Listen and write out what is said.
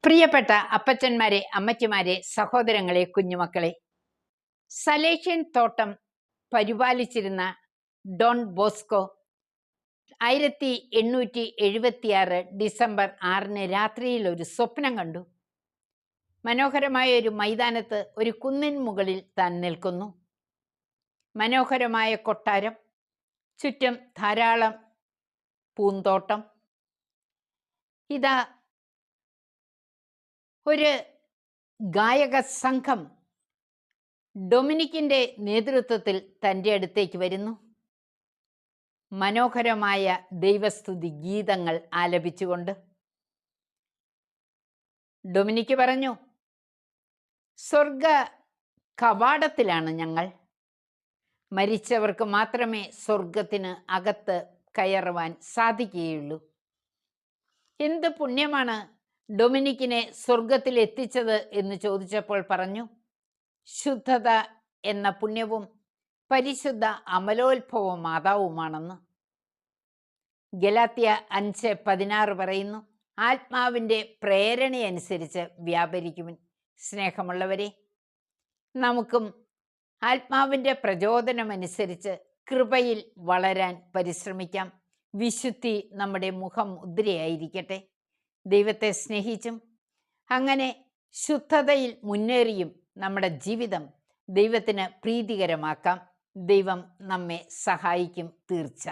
പ്രിയപ്പെട്ട അപ്പച്ചന്മാരെ, അമ്മച്ചിമാരെ, സഹോദരങ്ങളെ, കുഞ്ഞുമക്കളെ, സലേഷ്യൻ തോട്ടം പരിപാലിച്ചിരുന്ന ഡോൺ ബോസ്കോ 1876 ഡിസംബർ 6 രാത്രിയിൽ ഒരു സ്വപ്നം കണ്ടു. മനോഹരമായ ഒരു മൈതാനത്ത് ഒരു കുന്നിൻ മുകളിൽ താൻ നിൽക്കുന്നു. മനോഹരമായ കൊട്ടാരം, ചുറ്റും ധാരാളം പൂന്തോട്ടം. ഇതാ ഒരു ഗായക സംഘം ഡൊമിനിക്കിൻ്റെ നേതൃത്വത്തിൽ തൻ്റെ അടുത്തേക്ക് വരുന്നു. മനോഹരമായ ദൈവസ്തുതി ഗീതങ്ങൾ ആലപിച്ചുകൊണ്ട്. ഡൊമിനിക്ക് പറഞ്ഞു, സ്വർഗ കവാടത്തിലാണ് ഞങ്ങൾ. മരിച്ചവർക്ക് മാത്രമേ സ്വർഗത്തിന് അകത്ത് കയറുവാൻ സാധിക്കുകയുള്ളൂ. എന്ത് പുണ്യമാണ് ഡൊമിനിക്കിനെ സ്വർഗത്തിൽ എത്തിച്ചത് എന്ന് ചോദിച്ചപ്പോൾ പറഞ്ഞു, ശുദ്ധത എന്ന പുണ്യവും പരിശുദ്ധ അമലോത്ഭവ മാതാവുമാണെന്ന്. ഗലാത്യ 5:16 പറയുന്നു, ആത്മാവിൻ്റെ പ്രേരണയനുസരിച്ച് വ്യാപരിക്കുവിൻ. സ്നേഹമുള്ളവരെ, നമുക്കും ആത്മാവിൻ്റെ പ്രചോദനമനുസരിച്ച് കൃപയിൽ വളരാൻ പരിശ്രമിക്കാം. വിശുദ്ധി നമ്മുടെ മുഖമുദ്രയായിരിക്കട്ടെ. ദൈവത്തെ സ്നേഹിച്ചും അങ്ങനെ ശുദ്ധതയിൽ മുന്നേറിയും നമ്മുടെ ജീവിതം ദൈവത്തിന് പ്രീതികരമാക്കാം. ദൈവം നമ്മെ സഹായിക്കും, തീർച്ച.